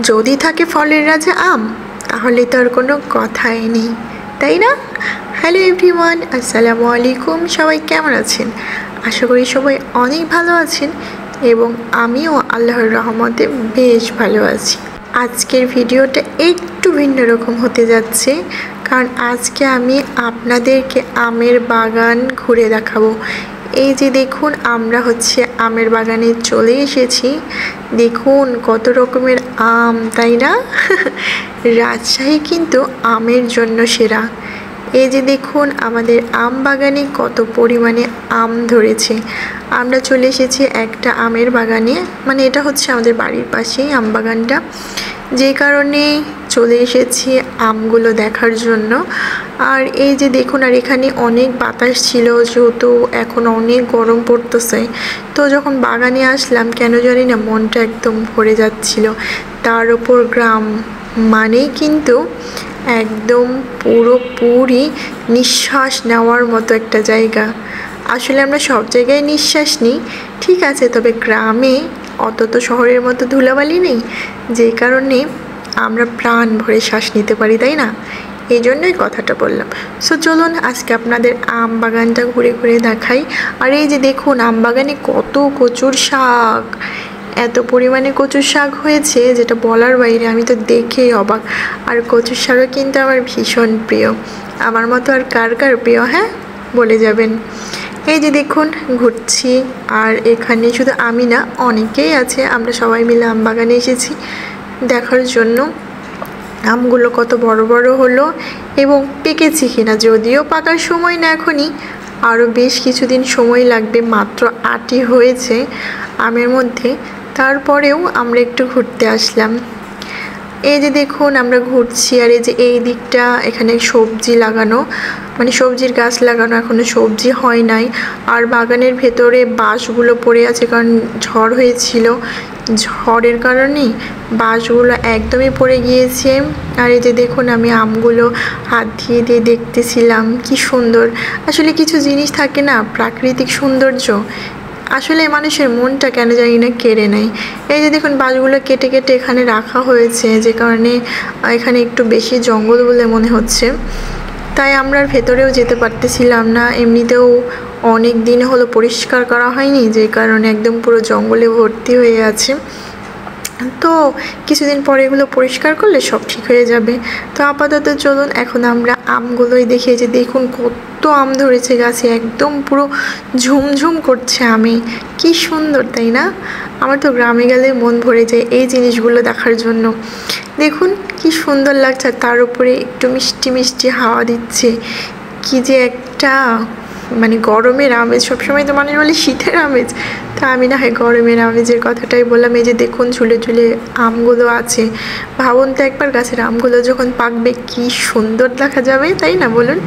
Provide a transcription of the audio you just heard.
যদি থাকে ফলের রাজা আম, তাহলে তো আর কোনো কথাই নেই, তাই না? হ্যালো এভরিওয়ান, আসসালামু আলাইকুম। সবাই কেমন আছেন? আশা করি সবাই অনেক ভালো আছেন এবং আমিও আল্লাহর রহমতে বেশ ভালো আছি। আজকের ভিডিওটা একটু ভিন্ন রকম হতে যাচ্ছে, কারণ আজকে আমি আপনাদেরকে আমের বাগান ঘুরে দেখাবো। এই যে দেখুন, আমরা আমের বাগানে চলে এসেছি। দেখুন কত রকমের আম, তাই না? রাজশাহী কিন্তু আমের জন্য সেরা। এই যে দেখুন আমাদের আম বাগানে কত পরিমাণে আম ধরেছে। আমরা চলে এসেছি একটা আমের বাগানে, মানে এটা হচ্ছে আমাদের বাড়ির পাশেই আম বাগানটা, যে কারণে চলে এসেছি আমগুলো দেখার জন্য। আর এই যে দেখুন, আর এখানে অনেক বাতাস ছিল, যেহেতু এখন অনেক গরম পড়তেছে। তো যখন বাগানে আসলাম, কেন জানি না মনটা একদম ভরে যাচ্ছিল। তার ওপর গ্রাম মানেই কিন্তু একদম পুরোপুরি নিঃশ্বাস নেওয়ার মতো একটা জায়গা। আসলে আমরা সব জায়গায় নিঃশ্বাস নিই, ঠিক আছে, তবে গ্রামে অত তো শহরের মতো ধুলাবালি নেই, যে কারণে আমরা প্রাণ ভরে শ্বাস নিতে পারি, তাই না? এই জন্যই কথাটা বললাম। সো চলুন আজকে আপনাদের আম বাগানটা ঘুরে ঘুরে দেখাই। আর এই যে দেখুন, আম বাগানে কত কচুর শাক, এত পরিমাণে কচুর শাক হয়েছে যেটা বলার বাইরে, আমি তো দেখেই অবাক। আর কচুর শাকও কিন্তু আমার ভীষণ প্রিয়। আমার মতো আর কার কার প্রিয়, হ্যাঁ বলে যাবেন। এই যে দেখুন ঘুরছি, আর এখানে শুধু আমি না, অনেকেই আছে। আমরা সবাই মিলে আম বাগানে এসেছি দেখার জন্য আমগুলো কত বড় বড় হলো এবং পেকেছে কিনা। যদিও পাকার সময় না এখনই, আরও বেশ কিছুদিন সময় লাগবে, মাত্র 8ই হয়েছে আমের মধ্যে। তারপরেও আমরা একটু ঘুরতে আসলাম। এই যে দেখুন আমরা ঘুরছি, আর এই যে এই দিকটা এখানে সবজি লাগানো, মানে সবজির গাছ লাগানো, এখনো সবজি হয় নাই। আর বাগানের ভেতরে বাঁশগুলো পড়ে আছে, কারণ ঝড় হয়েছিল, ঝড়ের কারণে বাঁশগুলো একদমই পড়ে গিয়েছে। আর এই যে দেখুন আমি আমগুলো হাত দিয়ে দিয়ে দেখতেছিলাম, কি সুন্দর। আসলে কিছু জিনিস থাকে না, প্রাকৃতিক সৌন্দর্য, আসলে মানুষের মনটা কেন জানি না কেড়ে নেয়। এই যে দেখুন বাঁশগুলো কেটে কেটে এখানে রাখা হয়েছে, যে কারণে এখানে একটু বেশি জঙ্গল বলে মনে হচ্ছে, তাই আমরা ভেতরেও যেতে পারতেছিলাম না। এমনিতেও অনেক দিন হলো পরিষ্কার করা হয়নি, যে কারণে একদম পুরো জঙ্গলে ভর্তি হয়ে আছে। তো কিছুদিন পরে এগুলো পরিষ্কার করলে সব ঠিক হয়ে যাবে। তো আপাতত চলুন এখন আমরা আমগুলোই দেখি। যে দেখুন কত আম ধরেছে গাছে, একদম পুরো ঝুমঝুম করছে আমে, কি সুন্দর, তাই না? আমার তো গ্রামে গেলে মন ভরে যায় এই জিনিসগুলো দেখার জন্য। দেখুন কি সুন্দর লাগছে, তার উপরে একটু মিষ্টি মিষ্টি হাওয়া দিচ্ছে, কি যে একটা মানে গরমের আমেজ। সবসময় তো মানুষ বলে শীতের আমেজ, তা আমি না হয় গরমের আমেজের কথাটাই বললাম। এই যে দেখুন ঝুলে ঝুলে আমগুলো আছে, ভাবুন তো একবার গাছের আমগুলো যখন পাকবে কি সুন্দর দেখা যাবে, তাই না বলুন?